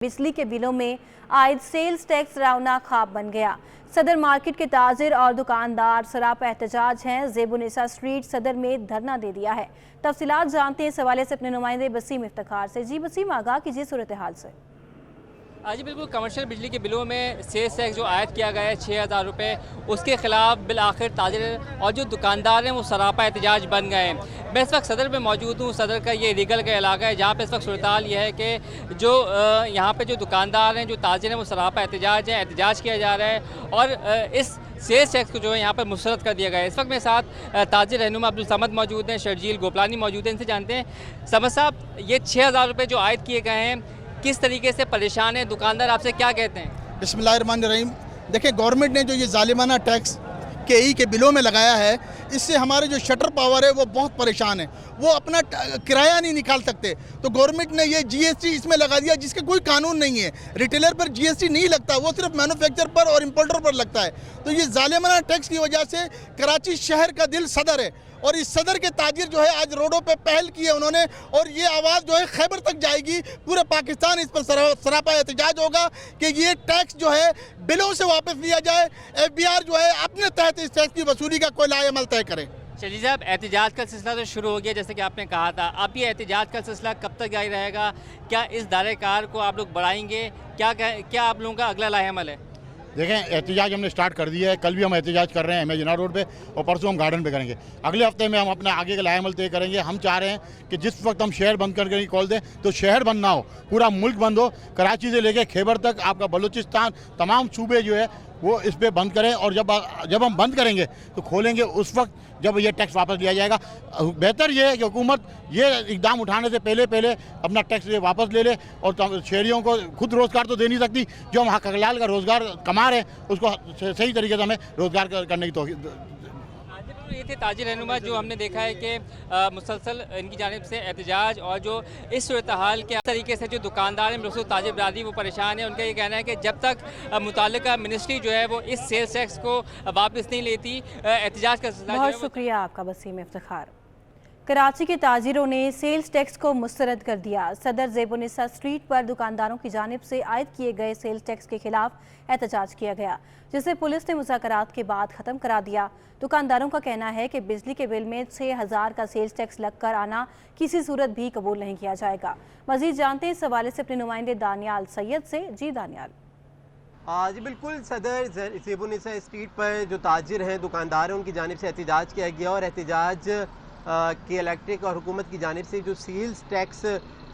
बिजली के बिलों में आयद सेल्स टैक्स रौना ख्वाब बन गया। सदर मार्केट के ताजिर और दुकानदार सरापा एहतजाज हैं। ज़ेबुन्निसा स्ट्रीट सदर में धरना दे दिया है। तफसीलात जानते हैं इस हवाले से अपने नुमाइंदे वसीम इफ्तिखार से। जी वसीम, आगाह कीजिए सूरत हाल से। जी बिल्कुल, कमर्शियल बिजली के बिलों में सेल्स टैक्स जो आयद किया गया है 6,000 रुपये, उसके खिलाफ बिल आखिर ताजिर और जो दुकानदार हैं वो सरापा एहतजाज बन गए हैं। मैं इस वक्त सदर में मौजूद हूँ। सदर का ये रीगल का इलाका है जहाँ पे इस वक्त सूरत हाल ये है कि जो यहाँ पे जो दुकानदार हैं, जो ताजिर हैं, वो सरापा एहतजाज किया जा रहा है और इस सेल्स टैक्स को जो है यहाँ पर मुस्तरद कर दिया गया है। इस वक्त मेरे साथ ताजिर रहनुमा अब्दुल समद मौजूद हैं, शर्जील गोपलानी मौजूद हैं। इनसे जानते हैं, समद साहब, ये 6,000 रुपये जो आयद किए गए हैं, किस तरीके से परेशान है दुकानदार, आपसे क्या कहते हैं? बिस्मिल्लाहिर्रहमानिर्रहीम। देखिए, गवर्नमेंट ने जो ये जालिमाना टैक्स केई के बिलों में लगाया है, इससे हमारे जो शटर पावर है वो बहुत परेशान है। वो अपना किराया नहीं निकाल सकते, तो गवर्नमेंट ने ये जीएसटी इसमें लगा दिया जिसके कोई कानून नहीं है। रिटेलर पर जीएसटी नहीं लगता, वो सिर्फ मैन्युफैक्चर पर और इंपोर्टर पर लगता है। तो ये जालिमाना टैक्स की वजह से कराची शहर का दिल सदर है और इस सदर के ताजिर जो है आज रोडों पे पहल की है उन्होंने, और ये आवाज़ जो है खैबर तक जाएगी। पूरे पाकिस्तान इस पर सरापा एहतजाज होगा कि ये टैक्स जो है बिलों से वापस लिया जाए। एफबीआर जो है अपने तहत इस टैक्स की वसूली का कोई लाएअमल तय करे। शर्जील साहब, एहतजाज का सिलसिला तो शुरू हो गया जैसे कि आपने कहा था, अब ये एहतजाज का सिलसिला कब तक जारी रहेगा? क्या इस दायरे कार को आप लोग बढ़ाएंगे? क्या आप लोगों का अगला लाएअमल है? देखें, एहतजाज हमने स्टार्ट कर दिया है। कल भी हम एहतजाज कर रहे हैं इमेजिना रोड पे और परसों हम गार्डन पे करेंगे। अगले हफ्ते में हम अपना आगे का लाएअमल तय करेंगे। हम चाह रहे हैं कि जिस वक्त हम शहर बंद करके कॉल दें तो शहर बंद ना हो, पूरा मुल्क बंद हो। कराची से लेके खैबर तक, आपका बलूचिस्तान, तमाम सूबे जो है वो इस पे बंद करें और जब हम बंद करेंगे तो खोलेंगे उस वक्त जब ये टैक्स वापस लिया जाएगा। बेहतर ये है कि हुकूमत ये इकदाम उठाने से पहले अपना टैक्स वापस ले ले और शहरियों को खुद रोज़गार तो दे नहीं सकती। जो हम हक हलाल का रोज़गार कमा रहे हैं उसको सही तरीके से हमें रोज़गार करने की ये थे ताजिर रहनुमा, जो हमने देखा है कि मुसलसल इनकी जानिब से एहतजाज और जो इस सूरत हाल के तरीके से जो दुकानदार हैं, बिल्कुल ताजिर बरादरी वो परेशान है। उनका ये कहना है कि जब तक मुताल्लिका मिनिस्ट्री जो है वो इस सेल्स टैक्स को वापस नहीं लेती, एहतजाज का सिलसिला। बहुत शुक्रिया आपका वसीम इफ्तिखार। कराची के ताजिरों ने सेल्स टैक्स को मुस्तरद कर दिया। सदर ज़ेबुन्निसा स्ट्रीट पर दुकानदारों की जानिब से आयद किए गए सेल्स टैक्स के खिलाफ एहतजाज किया गया, जिसे पुलिस ने मुज़ाकरात के बाद ख़त्म करा दिया। दुकानदारों का कहना है कि बिजली के बिल में 6,000 का सेल्स टैक्स लगकर आना किसी सूरत भी कबूल नहीं किया जाएगा। मज़ीद जानते हैं इस हवाले से अपने नुमाइंदे दानियाल सैयद से। जी दानियाल। जी बिल्कुल, सदर ज़ेबुन्निसा स्ट्रीट पर जो ताजिर हैं, दुकानदार हैं, उनकी जानिब से एहतजाज किया गया और एहतजाज के इलेक्ट्रिक और हुकूमत की जानिब से जो सेल्स टैक्स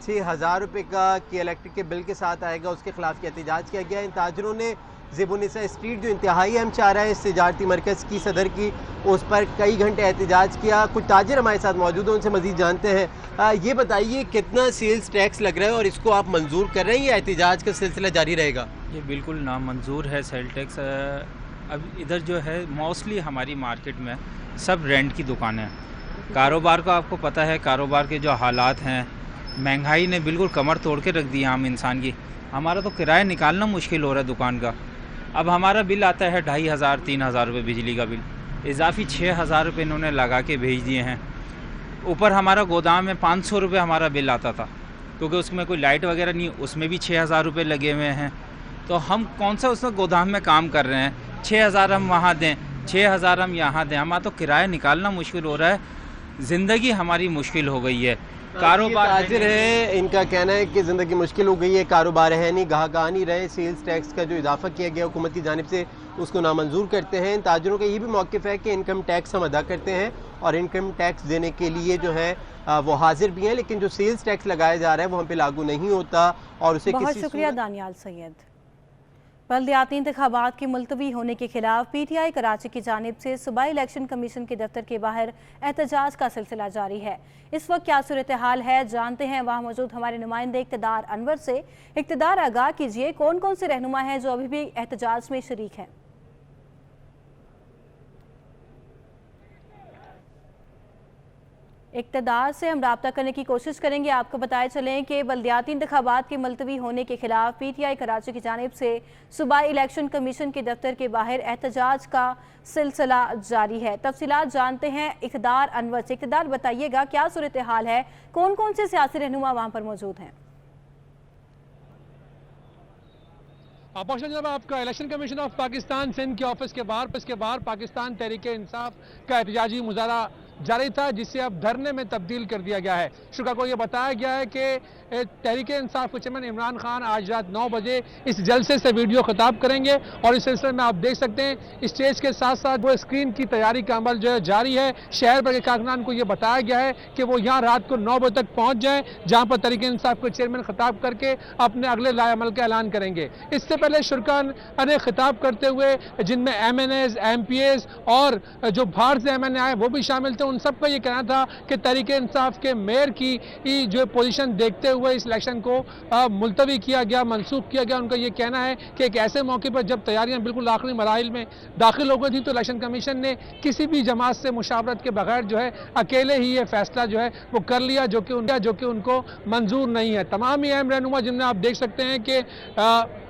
6,000 रुपये का के इलेक्ट्रिक के बिल के साथ आएगा उसके खिलाफ एहतजाज किया गया। इन ताजिरों ने ज़ेबुन्निसा स्ट्रीट जो इंतहाई अहम चाह रहा है इस तिजारती मरकज़ की सदर की, उस पर कई घंटे एहतजाज किया। कुछ ताजिर हमारे साथ मौजूद हैं, उनसे मज़ीद जानते हैं। ये बताइए, कितना सेल्स टैक्स लग रहा है और इसको आप मंजूर कर रहे हैं या एहतजाज का सिलसिला जारी रहेगा? ये बिल्कुल नामंजूर है सेल टैक्स। अब इधर जो है मोस्टली हमारी मार्केट में सब रेंट की दुकानें हैं। कारोबार का आपको पता है, कारोबार के जो हालात हैं, महंगाई ने बिल्कुल कमर तोड़ के रख दी आम इंसान की। हमारा तो किराया निकालना मुश्किल हो रहा है दुकान का। अब हमारा बिल आता है 2,500 3,000 रुपये बिजली का बिल, इजाफी 6,000 रुपये इन्होंने लगा के भेज दिए हैं। ऊपर हमारा गोदाम में 500 रुपये हमारा बिल आता था, क्योंकि उसमें कोई लाइट वगैरह नहीं, उसमें भी 6,000 रुपये लगे हुए हैं। तो हम कौन सा उसमें गोदाम में काम कर रहे हैं? 6,000 हम वहाँ दें, 6,000 हम यहाँ दें, हमारा तो किराया निकालना मुश्किल हो रहा है। ज़िंदगी हमारी मुश्किल हो गई है। कारोबार ताजिर है, इनका कहना है कि ज़िंदगी मुश्किल हो गई है, कारोबार है नहीं, गाहक आ नहीं रहे। सेल्स टैक्स का जो इजाफा किया गया हुकूमत की जानिब से उसको नामंजूर करते हैं। ताजिरों का ये भी मौक़िफ़ है कि इनकम टैक्स हम अदा करते हैं और इनकम टैक्स देने के लिए जो है वो हाजिर भी हैं, लेकिन जो सेल्स टैक्स लगाया जा रहा है वो हम पे लागू नहीं होता और उसे बहुत शुक्रिया दानियाल सैयद। बल्दियाती इंतखाबात के मुलतवी होने के खिलाफ PTI कराची की जानिब से सूबाई इलेक्शन कमीशन के दफ्तर के बाहर एहतजाज का सिलसिला जारी है। इस वक्त क्या सूरत हाल है जानते हैं वहाँ मौजूद हमारे नुमाइंदे इक़्तिदार अनवर से। इक़्तिदार, आगाह कीजिए कौन कौन से रहनुमा हैं जो अभी भी एहतजाज में शरीक हैं? इक़्तिदार से हम रब्ता करने की कोशिश करेंगे। आपको बताए चलें कि बल्दियाती इंतखाबात के मुलतवी होने के खिलाफ PTI कराची की जानिब से सूबाई इलेक्शन कमीशन के दफ्तर के बाहर एहतजाज का सिलसिला जारी है। तफसीलात जानते हैं इक़्तिदार अनवर से। इक़्तिदार, बताइएगा क्या सूरत हाल है, कौन कौन से सियासी रहनुमा वहाँ पर मौजूद हैं? जी बिल्कुल, सदर ज़ेबुन्निसा स्ट्रीट पर जो ताजिर हैं, दुकानदार हैं, उनकी जानिब से एहतजाज किया गया और एहतजाज के इलेक्ट्रिक और हुकूमत की जानिब से जो सेल्स टैक्स 6,000 रुपये का के इलेक्ट्रिक के बिल के साथ आएगा उसके खिलाफ एहतजाज किया गया। इन ताजिरों ने ज़ेबुन्निसा स्ट्रीट जो इंतहाई अहम चाह रहा है इस तिजारती मरकज़ की सदर की, उस पर कई घंटे एहतजाज किया। कुछ ताजिर हमारे साथ मौजूद हैं, उनसे मज़ीद जानते हैं। ये बताइए, कितना सेल्स टैक्स लग रहा है और इसको आप मंजूर कर रहे हैं या एहतजाज का सिलसिला जारी रहेगा? बिस्मिल्लाहिर्रहमानिर्रहीम। अपोजिशन जनाब आपका election commission of Pakistan Sindh के ऑफिस के बाहर पाकिस्तान तहरीक इंसाफ का एहतजाजी मुजाहरा जारी था, जिसे अब धरने में तब्दील कर दिया गया है। शुरा को यह बताया गया है कि तहरीक इंसाफ के चेयरमैन इमरान खान आज रात 9 बजे इस जलसे से वीडियो खिताब करेंगे और इस सिलसिले में आप देख सकते हैं स्टेज के साथ साथ वो स्क्रीन की तैयारी का अमल जो है जारी है। शहर भर के कारकुनान को यह बताया गया है कि वो यहाँ रात को 9 बजे तक पहुँच जाएँ, जहाँ पर तहरीक इंसाफ के चेयरमैन खिताब करके अपने अगले लाएअमल का ऐलान करेंगे। इससे पहले शुरकान ने खिताब करते हुए, जिनमें MNAs, MPAs और जो बाहर से MNA आए वो भी शामिल थे, उन सबका ये कहना था कि तहरीक इंसाफ के मेयर की जो पोजीशन देखते हुए इस इलेक्शन को मुलतवी किया गया, मनसूख किया गया। उनका ये कहना है कि एक ऐसे मौके पर जब तैयारियां बिल्कुल आखिरी मराहिल में दाखिल हो गई थी तो इलेक्शन कमीशन ने किसी भी जमात से मुशावरत के बगैर जो है अकेले ही ये फैसला जो है वो कर लिया, जो कि उनको मंजूर नहीं है। तमाम ही अहम रहनुमा जिनमें आप देख सकते हैं कि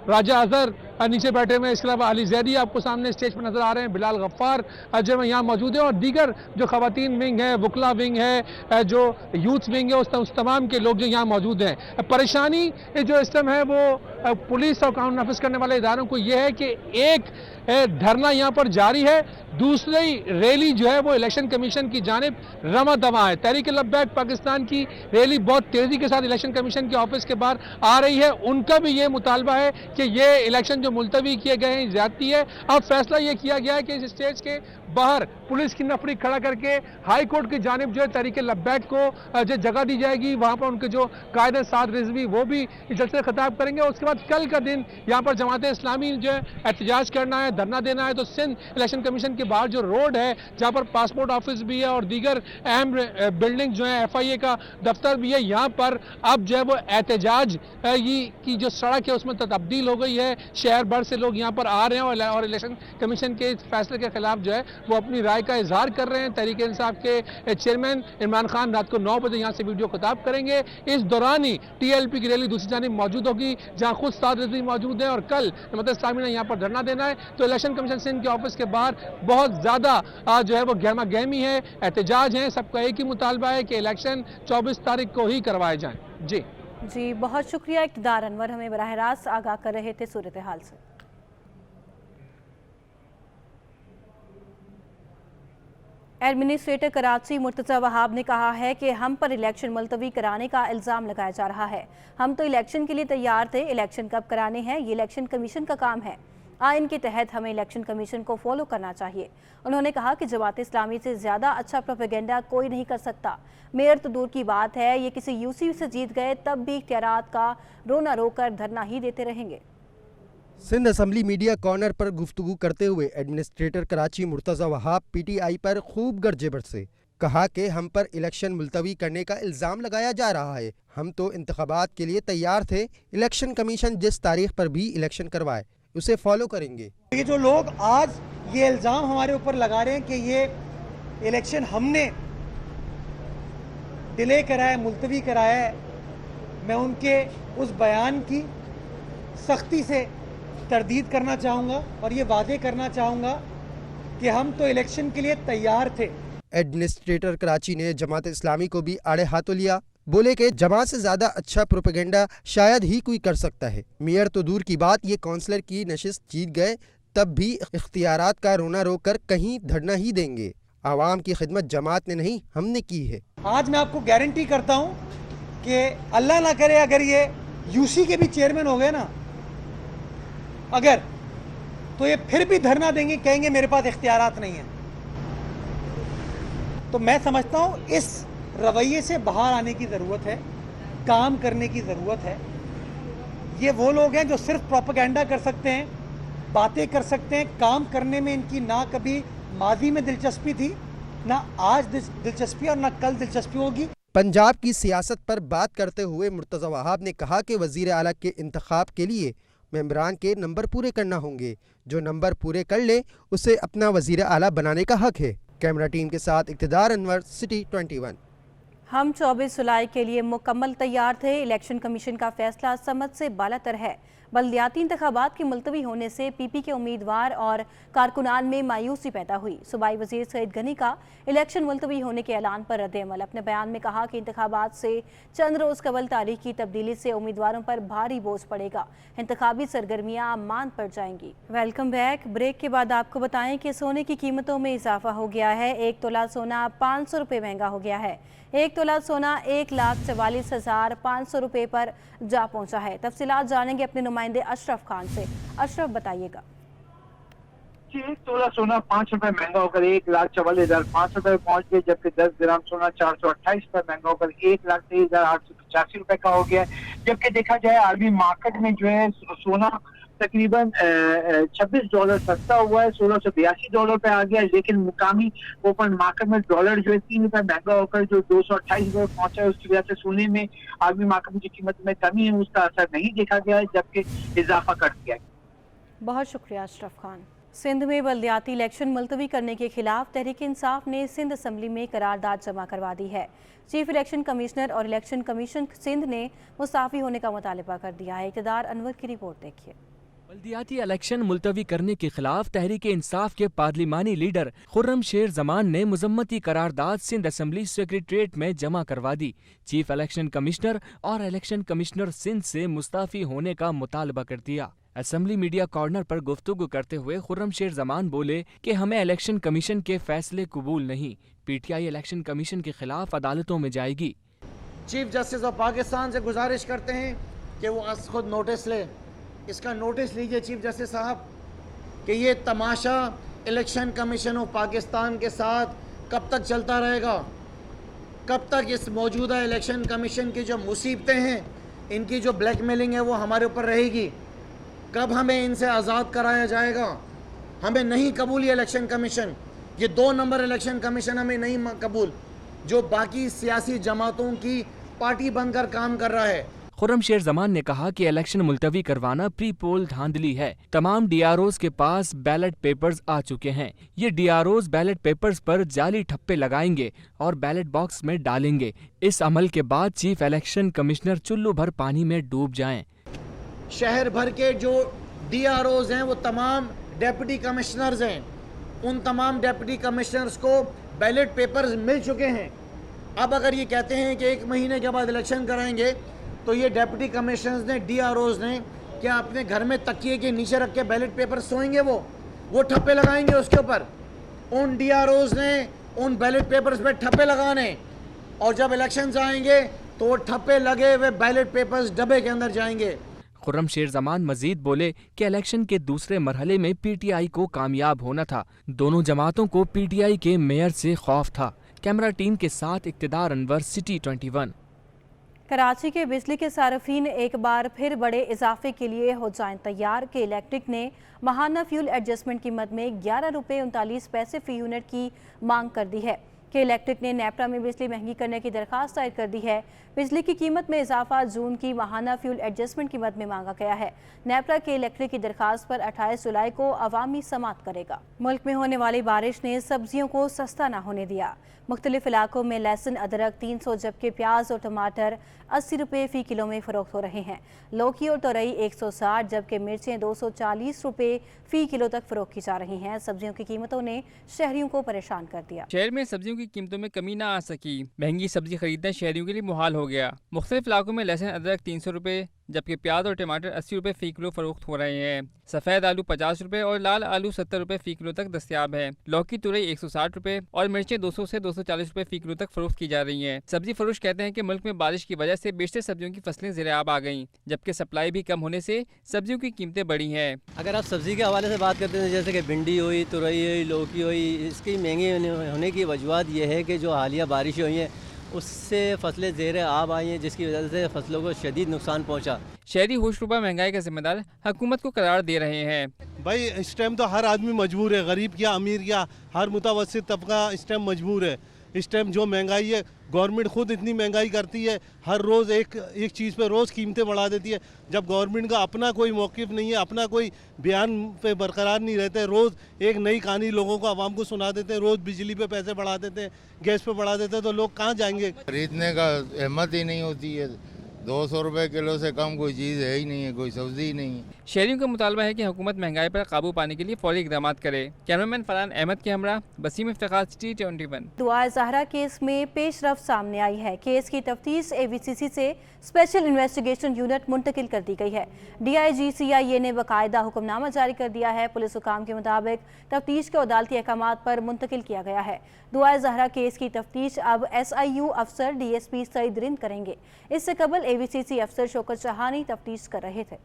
राजा अजहर नीचे बैठे हुए हैं, इसके अलावा अली जैदी आपको सामने स्टेज पर नजर आ रहे हैं, बिलाल गफ्फार जो यहाँ मौजूद है और दीगर जो खवातीन विंग है, वकला विंग है, जो यूथ विंग है, उस तमाम के लोग जो यहाँ मौजूद हैं। परेशानी जो इस टाइम है वो पुलिस और कानून नाफिज करने वाले इदारों को ये है कि एक धरना यहाँ पर जारी है, दूसरी रैली जो है वो इलेक्शन कमीशन की जानिब रमा दमा है। तहरीक लब्बैक पाकिस्तान की रैली बहुत तेजी के साथ इलेक्शन कमीशन के ऑफिस के बाहर आ रही है। उनका भी ये मुतालबा है कि ये इलेक्शन जो मुलतवी किए गए हैं ज्यादती है। अब फैसला ये किया गया है कि इस स्टेज के बाहर पुलिस की नफरी खड़ा करके हाई कोर्ट की जानिब जो है तहरीक लब्बैक को जो जगह दी जाएगी, वहाँ पर उनके जो कायदे साद रिजवी वो भी जलसे खिताब करेंगे। उसके बाद कल का दिन यहाँ पर जमात इस्लामी जो है एहतजाज करना है, धरना देना है। तो सिंध इलेक्शन कमीशन के बाहर जो रोड है, जहाँ पर पासपोर्ट ऑफिस भी है और दीगर अहम बिल्डिंग जो है FIA का दफ्तर भी है, यहाँ पर अब जो है वो एहतजाज की जो सड़क है उसमें तब्दील हो गई है। शहर भर से लोग यहाँ पर आ रहे हैं और इलेक्शन कमीशन के इस फैसले के खिलाफ जो है वो अपनी राय का इजहार कर रहे हैं। तहरीक इंसाफ के चेयरमैन इमरान खान रात को 9 बजे यहाँ से वीडियो खिताब करेंगे। इस दौरान ही TLP की रैली दूसरी जानिब मौजूद होगी, जहाँ खुद साद रिजवी मौजूद है और कल जमात इस्लामी ने यहाँ पर धरना देना है। तो इलेक्शन कमीशन सिंध के ऑफिस के बाहर बहुत ज़्यादा जो है वो गहमा गहमी है, एहतजाज है। सबका एक ही मुतालबा है कि इलेक्शन 24 तारीख को ही करवाए जाएँ। जी, बहुत शुक्रिया इक़्तिदार अनवर, हमें बराह रास्त आगाह कर रहे थे सूरत हाल से। एडमिनिस्ट्रेटर कराची मुर्तज़ा वहाब ने कहा है कि हम पर इलेक्शन मुलतवी कराने का इल्ज़ाम लगाया जा रहा है। हम तो इलेक्शन के लिए तैयार थे, इलेक्शन कब कराने हैं ये इलेक्शन कमीशन का काम है। आइन के तहत हमें इलेक्शन कमीशन को फॉलो करना चाहिए। उन्होंने कहा कि जमात इस्लामी से ज़्यादा अच्छा प्रोपेगेंडा कोई नहीं कर सकता। मेयर तो दूर की बात है, ये किसी UC से जीत गए तब भी इख्तियारात का रोना रोकर धरना ही देते रहेंगे। सिंध असम्बली मीडिया कॉर्नर पर गुफ्तगू करते हुए एडमिनिस्ट्रेटर कराची मुर्तज़ा वहाब PTI पर खूब गर्जे बरसे। कहा कि हम पर इलेक्शन मुलतवी करने का इल्ज़ाम लगाया जा रहा है। हम तो इंतखाबात के लिए तैयार थे, इलेक्शन कमीशन जिस तारीख पर भी इलेक्शन करवाए उसे फॉलो करेंगे। ये जो लोग आज ये इल्ज़ाम हमारे ऊपर लगा रहे हैं कि ये इलेक्शन हमने डिले कराया, मुलतवी कराया है, मैं उनके उस बयान की सख्ती से तरदीद करना चाहूँगा और ये वादे करना चाहूँगा कि हम तो इलेक्शन के लिए तैयार थे। एडमिनिस्ट्रेटर कराची ने जमात इस्लामी को भी आड़े हाथों लिया। बोले कि जमात से ज़्यादा अच्छा प्रोपेगेंडा शायद ही कोई कर सकता है। मेयर तो दूर की बात, ये काउंसलर की नशिस्त जीत गए तब भी इख्तियारात का रोना रोकर कहीं धरना ही देंगे। आवाम की खिदमत जमात ने नहीं, हमने की है। आज मैं आपको गारंटी करता हूँ कि अल्लाह ना करे अगर ये UC के भी चेयरमैन हो गए ना, अगर तो ये फिर भी धरना देंगे, कहेंगे मेरे पास इख्तियारात नहीं है। तो मैं समझता हूँ इस रवैये से बाहर आने की ज़रूरत है, काम करने की ज़रूरत है। ये वो लोग हैं जो सिर्फ प्रोपेगेंडा कर सकते हैं, बातें कर सकते हैं, काम करने में इनकी ना कभी माजी में दिलचस्पी थी, ना आज दिलचस्पी और ना कल दिलचस्पी होगी। पंजाब की सियासत पर बात करते हुए मुर्तज़ा वहाब ने कहा कि वज़ीर आला के इंतखाब के लिए मेंबरान के नंबर पूरे करना होंगे। जो नंबर पूरे कर ले उसे अपना वज़ीर आला बनाने का हक है। कैमरा टीम के साथ इक़्तिदार अनवर, सिटी 21। हम 24 जुलाई के लिए मुकम्मल तैयार थे। इलेक्शन कमीशन का फैसला समझ से बालातर है। बल्दियाती इंतखाबात के मुलतवी होने से पीपी के उम्मीदवार और कारकुनान में मायूसी पैदा हुई। सूबाई वजीर सईद गनी का इलेक्शन मुलतवी होने के ऐलान पर रद्द-ए-अमल। अपने बयान में कहा कि इंतखाबात से चंद रोज़ कबल तारीख की तब्दीली से उम्मीदवारों पर भारी बोझ पड़ेगा। इंतखाबी सरगर्मियाँ मांद पड़ जाएंगी। Welcome back. ब्रेक के बाद आपको बताएं कि सोने की कीमतों में इजाफा हो गया है। 1 तोला सोना 500 रुपये महंगा हो गया है। 1 तोला सोना 1,44,500 रुपये पर जा पहुंचा है। तफसीलात जानेंगे अपने नुमाइंदे अशरफ खान से। अशरफ बताइएगा। 1 तोला सोना 5 रुपए महंगा होकर 1,44,500 रुपए पहुंच गए, जबकि 10 ग्राम सोना 428 रुपए महंगा होकर 1,23,885 रुपए का हो गया। जबकि देखा जाए अरबी मार्केट में जो है सोना तकरीबन $26 सस्ता हुआ है, $1682 पे आ गया, लेकिन मुकामी ओपन मार्केट में डॉलर जो है 3 रुपए महंगा होकर जो 228 रुपए पहुंचा है। उसकी वजह से सोने में आर्मी मार्केट में जो कीमत में कमी है उसका असर नहीं देखा गया है, जबकि इजाफा कर दिया गया। बहुत शुक्रिया अशरफ खान। सिंध में बल्दियाती इलेक्शन मुलतवी करने के खिलाफ तहरीक इंसाफ ने सिंध असम्बली में करारदाद जमा करवा दी है। चीफ इलेक्शन कमिश्नर और इलेक्शन कमीशन सिंध ने मुस्ताफी होने का मुतालबा कर दिया है। इक़्तिदार अनवर की रिपोर्ट देखिए। बल्दियाती इलेक्शन मुलतवी करने के खिलाफ तहरीक इंसाफ के पार्लिमानी लीडर खुर्रम शेर जमान ने मुजम्मती करारदाद सिंध असम्बली सेक्रेटरीट में जमा करवा दी। चीफ इलेक्शन कमिश्नर और इलेक्शन कमिश्नर सिंध से मुस्ताफी होने का मुतालबा कर दिया। असम्बली मीडिया कॉर्नर पर गुफ्तगू करते हुए खुर्रम शेर जमान बोले कि हमें इलेक्शन कमीशन के फैसले कबूल नहीं। पीटीआई इलेक्शन कमीशन के खिलाफ अदालतों में जाएगी। चीफ जस्टिस ऑफ पाकिस्तान से गुजारिश करते हैं कि वो आज खुद नोटिस ले, इसका नोटिस लीजिए चीफ जस्टिस साहब कि ये तमाशा इलेक्शन कमीशन ऑफ पाकिस्तान के साथ कब तक चलता रहेगा, कब तक इस मौजूदा इलेक्शन कमीशन की जो मुसीबतें हैं, इनकी जो ब्लैकमेलिंग है वो हमारे ऊपर रहेगी, कब हमें इनसे आज़ाद कराया जाएगा। हमें नहीं कबूल ये इलेक्शन कमीशन, ये 2 नंबर इलेक्शन कमीशन हमें नहीं कबूल, जो बाकी सियासी जमातों की पार्टी बनकर काम कर रहा है। खुर्रम शेर जमान ने कहा कि इलेक्शन मुलतवी करवाना प्री पोल धांधली है। तमाम डीआरओज के पास बैलेट पेपर्स आ चुके हैं। ये डीआरओज बैलेट पेपर्स पर जाली ठप्पे लगाएंगे और बैलेट बॉक्स में डालेंगे। इस अमल के बाद चीफ इलेक्शन कमिश्नर चुल्लू भर पानी में डूब जाएं। शहर भर के जो डीआरओज हैं वो तमाम डेप्यूटी कमिश्नर्स हैं। उन तमाम डेप्यूटी कमिश्नर्स को बैलेट पेपर्स मिल चुके हैं। अब अगर ये कहते हैं कि 1 महीने के बाद इलेक्शन कराएंगे, तो ये डेप्यूटी कमिश्नर्स ने, डीआरओज ने क्या अपने घर में तकिए के नीचे रख के बैलेट पेपर सोएंगे? वो ठप्पे लगाएंगे उसके ऊपर। उन डीआरओज ने उन बैलेट पेपर्स पे ठप्पे लगाने, और जब इलेक्शंस आएंगे तो वो ठप्पे लगे हुए बैलेट पेपर्स डब्बे के अंदर जाएंगे। खुर्रम शेर जमान मजीद बोले कि इलेक्शन के दूसरे मरहले में पीटीआई को कामयाब होना था। दोनों जमातों को पीटीआई के मेयर से खौफ था। कैमरा टीम के साथ इक़्तिदार अनवर, सिटी 21। कराची के बिजली के सार्फिन एक बार फिर बड़े इजाफे के लिए हो जाएं तैयार कि इलेक्ट्रिक ने माहाना फ्यूल एडजस्टमेंट कीमत में 11 रुपये 39 पैसे फी यूनिट की मांग कर दी है कि इलेक्ट्रिक ने नेपरा में बिजली महंगी करने की दरख्वास्त दायर कर दी है। बिजली की कीमत में इजाफा जून की माहाना फ्यूल एडजस्टमेंट कीमत में मांगा गया है। नेपरा के इलेक्ट्रिक की दरख्वास्त पर 28 जुलाई को अवामी समाअत करेगा। मुल्क में होने वाली बारिश ने सब्जियों को सस्ता न होने दिया। मुख्तलिफ इलाकों में लहसुन अदरक 300 जबकि प्याज और टमाटर 80 रुपये फ़ी किलो में फ़रोख्त हो रहे हैं। लौकी और तोरई 160 जबकि मिर्चें 240 रुपये फ़ी किलो तक फ़रोख्त की जा रही हैं। सब्जियों की कीमतों ने शहरियों को परेशान कर दिया। शहर में सब्जियों की कीमतों में कमी ना आ सकी। महंगी सब्जी खरीदना शहरियों के लिए मुहाल हो गया। मुख्तलिफ इलाकों में लहसुन अदरक 300 रुपये जबकि प्याज और टमाटर 80 रुपये फ़ी किलो फ़रोख्त हो रहे हैं। सफ़ेद आलू 50 रुपये और लाल आलू 70 रुपये फ़ी किलो तक दस्तियाब है। लौकी तुरई 160 रुपये और मिर्चें 200 से 240 रुपये फ़ी किलो तक फ़रोख्त की जा रही हैं। सब्जी फरोश कहते हैं कि मुल्क में बारिश की वजह से बेशतर सब्जियों की फसलें ज़ेर-ए-आब आ गईं, जबकि सप्लाई भी कम होने से सब्जियों की कीमतें बढ़ी हैं। अगर आप सब्ज़ी के हवाले से बात करते हैं, जैसे कि भिंडी हुई, तुरई हुई, लौकी हुई, इसकी महंगी होने की वजूहत ये है कि जो हालिया बारिश हुई हैं उससे फसलें ज़ेर आब आई हैं, जिसकी वजह से फसलों को शदीद नुकसान पहुंचा। शहरी होशरुबा महंगाई का जिम्मेदार हुकूमत को करार दे रहे हैं। भाई इस टाइम तो हर आदमी मजबूर है, गरीब क्या अमीर क्या हर मुतवस्सित तबका इस टाइम मजबूर है। اس ٹائم جو مہنگائی ہے گورنمنٹ خود اتنی مہنگائی کرتی ہے, ہر روز ایک چیز پہ روز قیمتیں بڑھا دیتی ہے. جب گورنمنٹ کا اپنا کوئی موقف نہیں ہے, اپنا کوئی بیان پہ برقرار نہیں رہتے, روز ایک نئی کہانی لوگوں کو عوام کو سنا دیتے ہیں, روز بجلی پہ پیسے بڑھا دیتے ہیں, گیس پہ بڑھا دیتے ہیں, تو لوگ کہاں جائیں گے؟ خریدنے کا احمد ہی نہیں ہوتی ہے. 200 روپے کلو سے کم کوئی چیز ہے ہی نہیں ہے, کوئی سبزی ہی نہیں ہے. شہریوں کا مطالبہ ہے کہ حکومت مہنگائی پر قابو پانے کے لیے فوری اقدامات کرے. کیمرامین فرحان احمد کے ہمراہ وسیم افتخار, سٹی 21. دعائے زہرا کیس میں پیش رفت سامنے آئی ہے. کیس کی تفتیش AVCC سے اسپیشل انویسٹیگیشن یونٹ منتقل کر دی گئی ہے. DIG CIA نے باقاعدہ حکم نامہ جاری کر دیا ہے. پولیس حکام کے مطابق تفتیش کو عدالتی احکامات پر منتقل کیا گیا ہے. دعائے زہرا کیس کی تفتیش اب SIU افسر DSP سعید رند کریں گے. اس سے قبل AVCC افسر شوکت شاہانی تفتیش کر رہے تھے.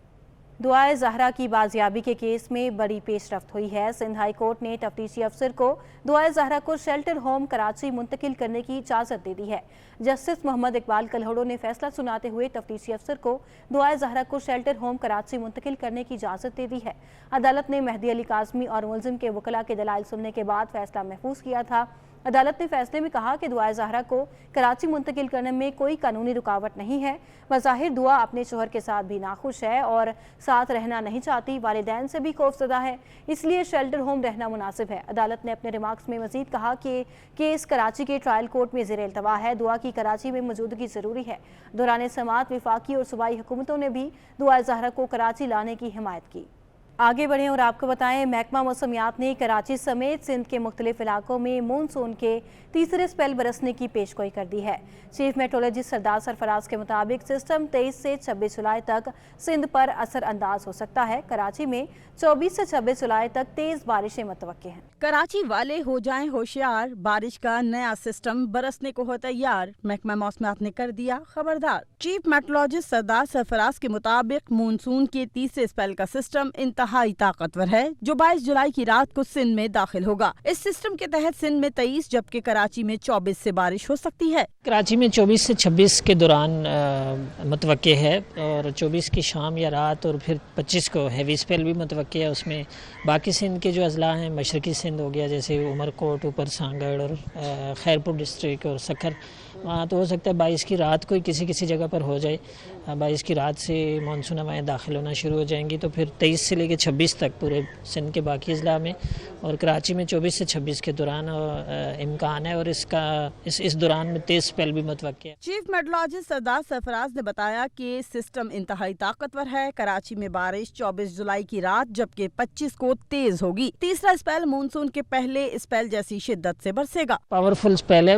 دعائے زہرا کی بازیابی کے کیس میں بڑی پیش رفت ہوئی ہے. سندھ ہائی کورٹ نے تفتیشی افسر کو دعائے زہرا کو شیلٹر ہوم کراچی منتقل کرنے کی اجازت دے دی ہے. جسٹس محمد اقبال کلہوڑو نے فیصلہ سناتے ہوئے تفتیشی افسر کو دعائے زہرا کو شیلٹر ہوم کراچی منتقل کرنے کی اجازت دے دی ہے. عدالت نے مہدی علی کاظمی اور ملزم کے وکلاء کے دلائل سننے کے بعد فیصلہ محفوظ کیا تھا. عدالت نے فیصلے میں کہا کہ دعائے زہرا کو کراچی منتقل کرنے میں کوئی قانونی رکاوٹ نہیں ہے. بظاہر دعا اپنے شوہر کے ساتھ بھی ناخوش ہے اور ساتھ رہنا نہیں چاہتی, والدین سے بھی خوفزدہ ہے, اس لیے شیلٹر ہوم رہنا مناسب ہے. عدالت نے اپنے ریمارکس میں مزید کہا کہ کیس کراچی کے ٹرائل کورٹ میں زیر التوا ہے. دعا کی کراچی میں موجودگی ضروری ہے. دوران سماعت وفاقی اور صوبائی حکومتوں نے بھی دعائے زہرا کو کراچی لانے کی حمایت کی. آگے بڑھیں اور آپ کو بتائیں, محکمہ موسمیات نے کراچی سمیت سندھ کے مختلف علاقوں میں مونسون کے تیسرے سپیل برسنے کی پیشگوئی کر دی ہے. چیف میٹرولوجسٹ سردار سرفراز کے مطابق سسٹم 23 سے 26 جولائی تک سندھ پر اثر انداز ہو سکتا ہے. کراچی میں 24 سے 26 جولائی تک تیز بارشیں متوقع ہیں. کراچی والے ہو جائیں ہوشیار, بارش کا نیا سسٹم برسنے کو ہو تیار, محکمہ موسمیات نے کر دیا خبردار. چیف میٹرولوجسٹ سردار سرفراز کے مطابق مونسون کے تیسرے سپیل کا سسٹم انتہائی طاقتور ہے جو 22 جولائی کی رات کو سندھ میں داخل ہوگا. اس سسٹم کے تحت سندھ میں 23 جبکہ کراچی میں 24 سے بارش ہو سکتی ہے. کراچی میں 24 سے 26 کے دوران متوقع ہے, اور 24 کی شام یا رات اور پھر 25 کو ہیوی سپیل بھی متوقع ہے. اس میں باقی سندھ کے جو اضلاع ہیں, مشرقی سندھ ہو گیا جیسے عمر کوٹ, اوپر سانگڑ اور خیرپور ڈسٹرکٹ اور سکھر, وہاں تو ہو سکتا ہے 22 کی رات کو کسی جگہ پر ہو جائے. 22 کی رات سے مانسون ہوائیں داخل ہونا شروع ہو جائیں گی, تو پھر 23 سے لے کے 26 تک پورے سندھ کے باقی اضلاع میں, اور کراچی میں 24 سے 26 کے دوران امکان ہے, اور اس دوران میں تیز سپیل بھی متوقع ہے. چیف میٹرولوجسٹ سردار سرفراز نے بتایا کہ سسٹم انتہائی طاقتور ہے. کراچی میں بارش 24 جولائی کی رات جبکہ 25 کو تیز ہوگی. تیسرا سپیل مونسون کے پہلے سپیل جیسی شدت سے برسے گا. پاورفل سپیل ہے.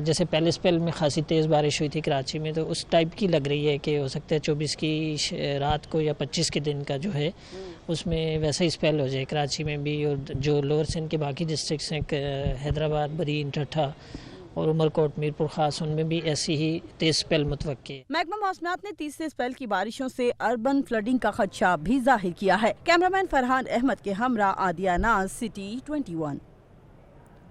جیسے پہلے سپیل میں خاصی تیز بارش ہوئی تھی کراچی میں, تو اس ٹائپ کی لگ رہی ہے کہ ہو سکتا ہے 24 کی رات کو یا 25 کے دن کا جو ہے اس میں ویسا ہی سپیل ہو جائے کراچی میں بھی. اور جو لوور سندھ کے باقی ڈسٹرکٹس ہیں, حیدرآباد, برین, ٹھٹھا اور عمر کوٹ, میرپور خاص, ان میں بھی ایسی ہی تیز سپیل متوقع ہے. محکمہ موسمیات نے تیسرے سپیل کی بارشوں سے اربن فلڈنگ کا خدشہ بھی ظاہر کیا ہے. کیمرامین فرحان احمد کے ہمراہ عادیہ ناز, سٹی 21.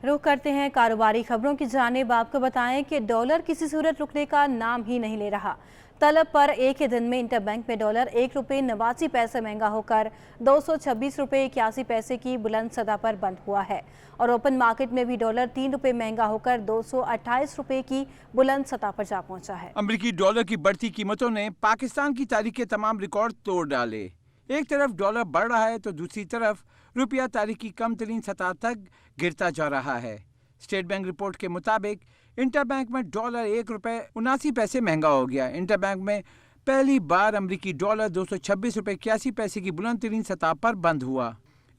رخ کرتے ہیں کاروباری خبروں کی جانب. آپ کو بتائیں کہ ڈالر کسی صورت رکنے کا نام ہی نہیں لے رہا. طلب پر ایک ہی دن میں انٹر بینک میں ڈالر 1 روپے 89 پیسے مہنگا ہو کر 226 روپے 81 پیسے کی بلند سطح پر بند ہوا ہے, اور اوپن مارکیٹ میں بھی ڈالر 3 روپے مہنگا ہو کر 228 روپے کی بلند سطح پر جا پہنچا ہے. امریکی ڈالر کی بڑھتی قیمتوں نے پاکستان کی تاریخ کے تمام ریکارڈ توڑ ڈالے. ایک طرف ڈالر بڑھ رہا ہے تو دوسری طرف روپیہ تاریخ کی کم ترین سطح تک گرتا جا رہا ہے. اسٹیٹ بینک رپورٹ کے مطابق انٹر بینک میں ڈالر 1 روپے 79 پیسے مہنگا ہو گیا. انٹر بینک میں پہلی بار امریکی ڈالر 226 روپے 81 پیسے کی بلند ترین سطح پر بند ہوا.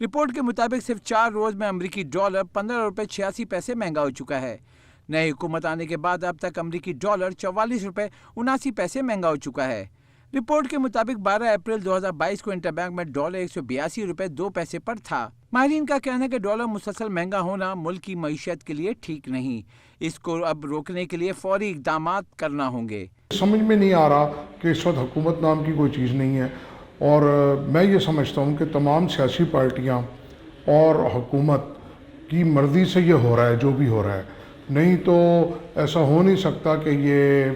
رپورٹ کے مطابق صرف 4 روز میں امریکی ڈالر 15 روپے 86 پیسے مہنگا ہو چکا ہے. نئی حکومت آنے کے بعد اب تک امریکی ڈالر 44 روپے 79 پیسے مہنگا ہو چکا ہے. رپورٹ کے مطابق 12 اپریل 2022 کو انٹر بینک میں ڈالر 182 روپے 2 پیسے پر تھا. ماہرین کا کہنا ہے کہ ڈالر مسلسل مہنگا ہونا ملک کی معیشت کے لیے ٹھیک نہیں. اس کو اب روکنے کے لیے فوری اقدامات کرنا ہوں گے. سمجھ میں نہیں آ رہا کہ اس وقت حکومت نام کی کوئی چیز نہیں ہے, اور میں یہ سمجھتا ہوں کہ تمام سیاسی پارٹیاں اور حکومت کی مرضی سے یہ ہو رہا ہے جو بھی ہو رہا ہے. نہیں تو ایسا ہو نہیں سکتا کہ یہ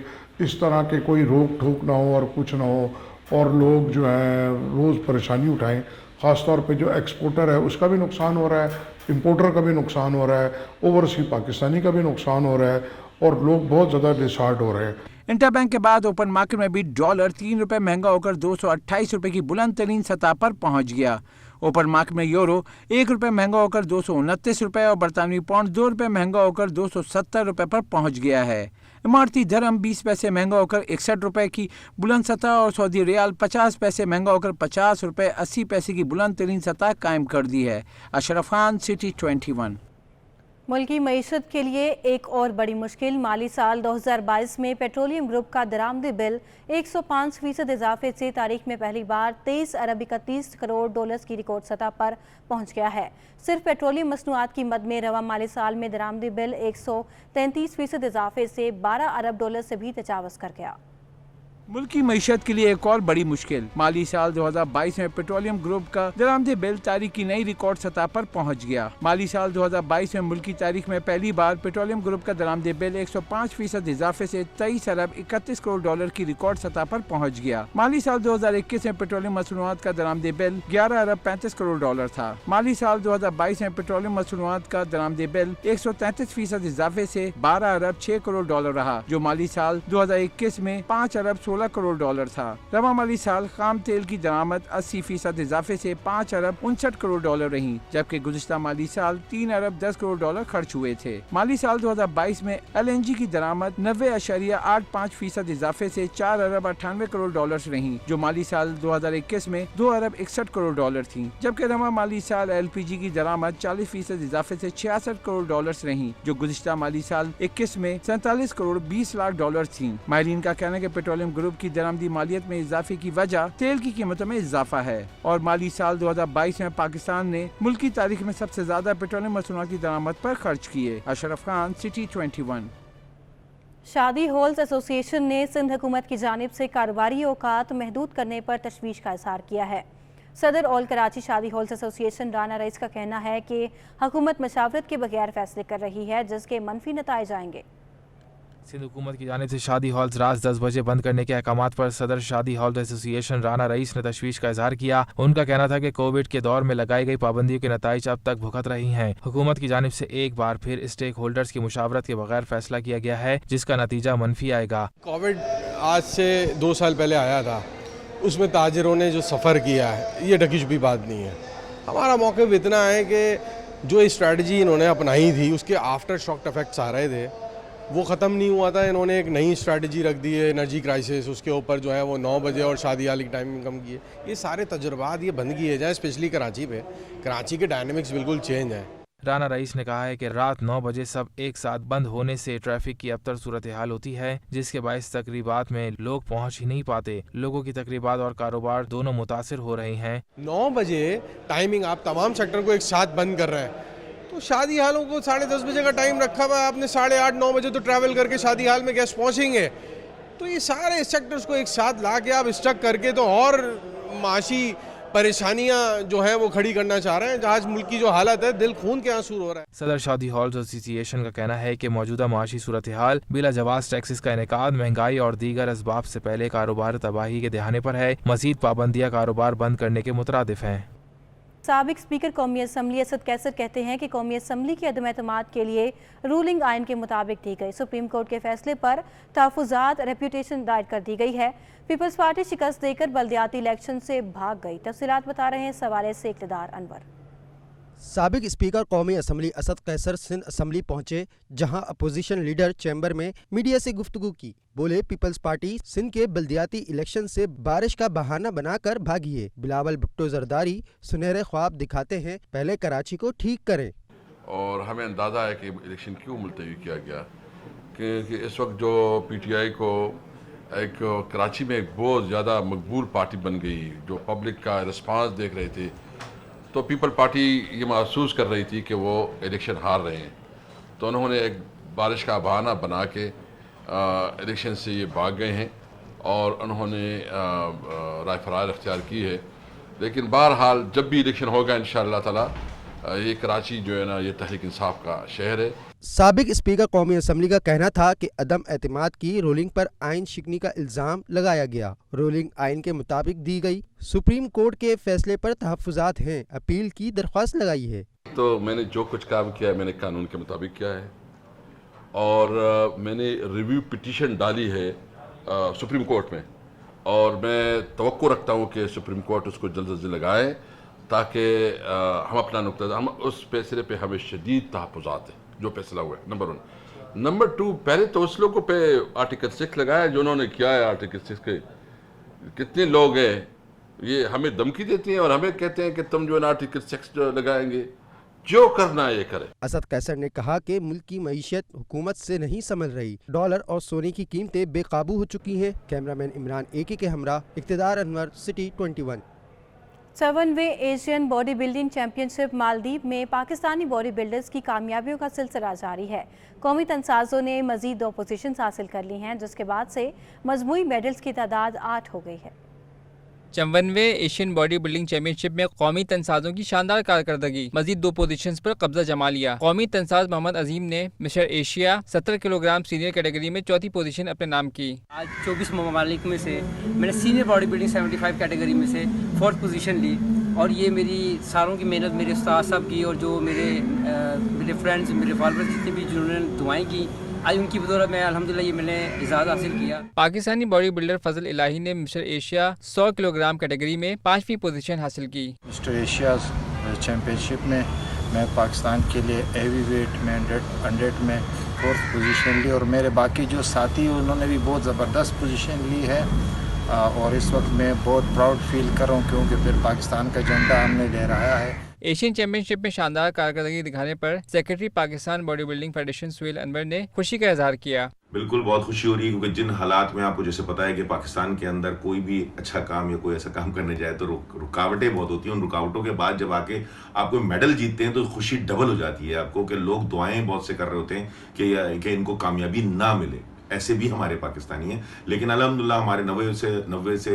اس طرح کے کوئی روک ٹھوک نہ ہو اور کچھ نہ ہو اور لوگ جو ہیں روز پریشانی اٹھائیں. ख़ास तौर पे जो एक्सपोर्टर है उसका भी नुकसान हो रहा है, इंपोर्टर का भी नुकसान हो रहा है, ओवरसीज पाकिस्तानी का भी नुकसान हो रहा है और लोग बहुत ज़्यादा डिसहार्ट हो रहे हैं। इंटरबैंक के बाद ओपन मार्केट में भी डॉलर 3 रुपए महंगा होकर 228 रुपए की बुलंद तरीन सतह पर पहुंच गया। ओपन मार्केट में यूरो 1 रुपए महंगा होकर 229 रुपए और बरतानवी पाउंड 2 रुपए महंगा होकर 270 रुपए पर पहुंच गया है। इमारती धर्म 20 पैसे महंगा होकर 61 रुपए की बुलंद सतह और सऊदी रियाल 50 पैसे महंगा होकर 50 रुपए 80 पैसे की बुलंद तरीन सतह कायम कर दी है। अशरफ खान, सिटी 21। मुल्की मईशत के लिए एक और बड़ी मुश्किल। माली साल 2022 में पेट्रोलियम ग्रुप का दरामदी बिल 105% इजाफे से तारीख में पहली बार 23 अरब 31 करोड़ डॉलर्स की रिकॉर्ड सतह पर पहुंच गया है। सिर्फ पेट्रोलियम मसनूआत की मद में रवा माली साल में दरामदी बिल 133% इजाफे से 12 अरब डॉलर से भी तजावज़ कर गया। मुल्की मईशत के लिए एक और बड़ी मुश्किल। माली साल 2022 में पेट्रोलियम ग्रुप का दरामदी बिल तारीख की नई रिकॉर्ड सतह पर पहुंच गया। माली साल 2022 में मुल्की तारीख में पहली बार पेट्रोलियम ग्रुप का दरामदी बिल 105% इजाफे से 23 अरब 31 करोड़ डॉलर की रिकॉर्ड सतह पर पहुंच गया। माली साल 2021 में पेट्रोलियम मसनूआत का दरामदी बिल 11 अरब 35 करोड़ डॉलर था। माली साल 2022 में पेट्रोलियम मसनूआत का दरामदी बिल 133% इजाफे से 12 अरब 6 करोड़ डॉलर रहा, जो माली साल 2021 में 5 अरब 16 करोड़ डॉलर था। रवा माली साल खाम तेल की दरामद 80% इजाफे से 5 अरब 59 करोड़ डॉलर रही, जबकि गुज़िश्ता माली साल 3 अरब 10 करोड़ डॉलर खर्च हुए थे। माली साल 2022 में LNG की दरामद 90.85% इजाफे से 4 अरब 98 करोड़ डॉलर रही, जो माली साल 2021 में 2 अरब 61 करोड़ डॉलर थी, जबकि रवा माली साल LPG की दरामद 40% इजाफे से 66 करोड़ डॉलर रही, जो गुज़िश्ता माली साल 21 में 47 करोड़ 20 लाख डॉलर थी। माहिरीन का कहना है कि पेट्रोलियम ग्रुप की दरामदी मालियत में इजाफे की वजह तेल की कीमतों में इजाफा है और माली साल 2022 में पाकिस्तान ने मुल्की तारीख में सबसे ज्यादा पेट्रोलियम मसनूआत की दरामद पर खर्च किए। अशरफ खान, सिटी 21। शादी हॉल्स एसोसिएशन ने सिंध हुकूमत की जानिब से कारोबारी औकात महदूद करने पर तशवीश का इजहार किया है। सदर ऑल कराची शादी हॉल्स एसोसिएशन राना रईस का कहना है कि हुकूमत मशावरत के बगैर फैसले कर रही है, जिसके मनफी नताइज आएंगे। सिंध हुकूमत की जानिब से शादी हॉल्स रात 10 बजे बंद करने के अहकामात पर सदर शादी हॉल्स एसोसिएशन राना रईस ने तशवीश का इजहार किया। उनका कहना था कि कोविड के दौर में लगाई गई पाबंदियों के नताइज अब तक भुगत रही हैं। हुकूमत की जानिब से एक बार फिर स्टेक होल्डर्स की मुशावरत के बगैर फैसला किया गया है, जिसका नतीजा मनफी आएगा। कोविड आज से 2 साल पहले आया था, उसमें ताजिरों ने जो सफ़र किया है, ये ढकी छुपी बात नहीं है। हमारा मौक़िफ़ इतना है कि जो स्ट्रेटजी इन्होंने अपनाई थी उसके आफ्टर शॉक इफेक्ट्स आ रहे थे, वो ख़त्म नहीं हुआ था। इन्होंने एक नई स्ट्रेटजी रख दी है, एनर्जी क्राइसिस, उसके ऊपर जो है वो 9 बजे और शादी वाली टाइमिंग कम की है। ये सारे तजुर्बात ये बंद किए जाए, स्पेशली कराची पे। कराची के डायनेमिक्स बिल्कुल चेंज है। राना रईस ने कहा है कि रात 9 बजे सब एक साथ बंद होने से ट्रैफिक की अबतर सूरत हाल होती है, जिसके बायस तकरीबात में लोग पहुंच ही नहीं पाते। लोगों की तकरीबात और कारोबार दोनों मुतासिर हो रहे हैं। 9 बजे टाइमिंग आप तमाम सेक्टर को एक साथ बंद कर रहे हैं, तो शादी हालों को 10:30 बजे का टाइम रखा हुआ है आपने। 8:30-9 बजे तो ट्रैवल करके शादी हाल में गेस्ट पहुँचेंगे, तो ये सारे सेक्टर्स को एक साथ ला के आप स्टक करके तो और माशी परेशानियां जो हैं वो खड़ी करना चाह रहे हैं। आज मुल्क की जो हालत है, दिल खून के आंसू हो रहा है। सदर शादी हॉल्स एसोसिएशन का कहना है कि मौजूदा माशी सूरत हाल बिला जवाज टैक्सेस का इनेकाद, महंगाई और दीगर असबाब से पहले कारोबार तबाही के दहाने पर है। मजीद पाबंदियाँ कारोबार बंद करने के मुतरादिफ हैं। साबिक स्पीकर कौमी असम्बली असद कैसर कहते हैं कि कौमी असम्बली की अदम एतमाद के लिए रूलिंग आइन के मुताबिक दी गई सुप्रीम कोर्ट के फैसले पर तहफ़्फ़ुज़ात रेप्यूटेशन दायर कर दी गई है। पीपल्स पार्टी शिकस्त देकर बल्दियाती इलेक्शन से भाग गई। तफसीलात बता रहे हैं सवाले से इक़्तिदार अनवर। साबिक स्पीकर कौमी असम्बली असद कैसर सिंध असम्बली पहुंचे, जहां अपोजिशन लीडर चैम्बर में मीडिया से गुफ्तगू की। बोले, पीपल्स पार्टी सिंध के बल्दियाती इलेक्शन से बारिश का बहाना बनाकर भागी है। बिलावल भुट्टो जरदारी सुनहरे ख्वाब दिखाते हैं, पहले कराची को ठीक करें। और हमें अंदाज़ा है कि इलेक्शन क्यों मुलतवी किया गया, क्योंकि इस वक्त जो PTI को एक कराची में एक बहुत ज़्यादा मकबूल पार्टी बन गई, जो पब्लिक का रिस्पांस देख रहे थे, तो पीपल पार्टी ये महसूस कर रही थी कि वो इलेक्शन हार रहे हैं, तो उन्होंने एक बारिश का बहाना बना के इलेक्शन से ये भाग गए हैं और उन्होंने राय फरार अख्तियार की है। लेकिन बहरहाल जब भी इलेक्शन होगा इंशाअल्लाह ताला ये कराची जो है ना ये तहरीक इंसाफ का शहर है। साबिक स्पीकर कौमी असम्बली का कहना था कि अदम एतमाद की रोलिंग पर आइन शिकनी का इल्ज़ाम लगाया गया। रोलिंग आइन के मुताबिक दी गई, सुप्रीम कोर्ट के फैसले पर तहफ़्फ़ुज़ात हैं, अपील की दरख्वास्त लगाई है। तो मैंने जो कुछ काम किया है मैंने कानून के मुताबिक किया है और मैंने रिव्यू पिटीशन डाली है सुप्रीम कोर्ट में और मैं तवक्को रखता हूँ कि सुप्रीम कोर्ट उसको जल्द से जल्द लगाए ताकि हम अपना नुक्ता हम उस फैसले पे हमें शदीद तहफ़्फ़ुज़ात है जो फैसला हुआ है। नंबर 1। नंबर 2, पहले तो उस लोगों पे आर्टिकल 6 लगाया जो उन्होंने किया है। आर्टिकल 6 के कितने लोग हैं ये हमें धमकी देती हैं और हमें कहते हैं कि तुम जो है ना आर्टिकल 6 जो लगाएंगे, जो करना है ये करें। असद कैसर ने कहा कि मुल्क की मईशत हुकूमत से नहीं संभल रही, डॉलर और सोने की कीमतें बेकाबू हो चुकी हैं। कैमरामैन इमरान एके के हमरा इक़्तिदार अनवर, सिटी 21। 7वें Asian body building championship Maldives में पाकिस्तानी बॉडी बिल्डर्स की कामयाबियों का सिलसिला जारी है। कौमी तनसाज़ों ने मज़ीद 2 पोजीशंस हासिल कर ली हैं, जिसके बाद से मजमूई मेडल्स की तादाद 8 हो गई है। 54वें एशियन बॉडी बिल्डिंग चैंपियनशिप में कौमी तनसाजों की शानदार कारकर्दगी मजीद 2 पोजीशंस पर कब्जा जमा लिया। कौमी तनसाज मोहम्मद अजीम ने mister Asia 70 kilogram senior category में 4थी पोजीशन अपने नाम की। आज 24 ममालिक में से मैंने सीनियर बॉडी बिल्डिंग 75 कैटेगरी में से 4th पोजीशन ली और ये मेरी सारों की मेहनत मेरे उस्ताद साहब की और जो मेरे फ्रेंड्स, मेरे फॉलोअर्स जितने भी जिन्होंने दुआएं की, आज उनकी बदौलत में अल्हम्दुलिल्लाह ये मैंने इजाज़ हासिल किया। पाकिस्तानी बॉडी बिल्डर फजल इलाही ने मिस्टर एशिया 100 किलोग्राम कैटेगरी में 5वीं पोजीशन हासिल की। मिस्टर एशिया चैम्पियनशिप में मैं पाकिस्तान के लिए हेवी वेट में 100 में 4th पोजीशन ली और मेरे बाकी जो साथी उन्होंने भी बहुत ज़बरदस्त पोजीशन ली है और इस वक्त मैं बहुत प्राउड फील कर रहा हूँ क्योंकि फिर पाकिस्तान का झंडा हमने लहराया है। एशियन चैंपियनशिप में शानदार कारकर्दगी दिखाने पर secretary Pakistan body building federation Suhail Anwar ने खुशी का इजहार किया। बिल्कुल बहुत खुशी हो रही है क्योंकि जिन हालात में आपको जैसे पता है कि पाकिस्तान के अंदर कोई भी अच्छा काम या कोई ऐसा काम करने जाए तो रुकावटें बहुत होती हैं। उन रुकावटों के बाद जब आके आप कोई मेडल जीतते हैं तो खुशी डबल हो जाती है आपको कि लोग दुआएं बहुत से कर रहे होते हैं कि इनको कामयाबी ना मिले। ऐसे भी हमारे पाकिस्तानी हैं, लेकिन अल्हम्दुलिल्लाह हमारे 90 से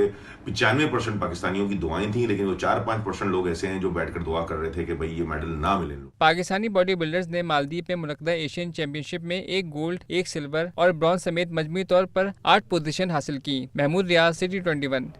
95% पाकिस्तानियों की दुआएं थी, लेकिन वो 4-5% लोग ऐसे हैं जो बैठकर दुआ कर रहे थे कि भाई ये मेडल ना मिले। पाकिस्तानी बॉडी बिल्डर्स ने मालदीव में मुनक्कदा एशियन चैंपियनशिप में 1 गोल्ड, 1 सिल्वर और ब्रॉन्ज समेत मजमूई तौर पर 8 पोजीशन हासिल की। महमूद रियाज, सिटी 21।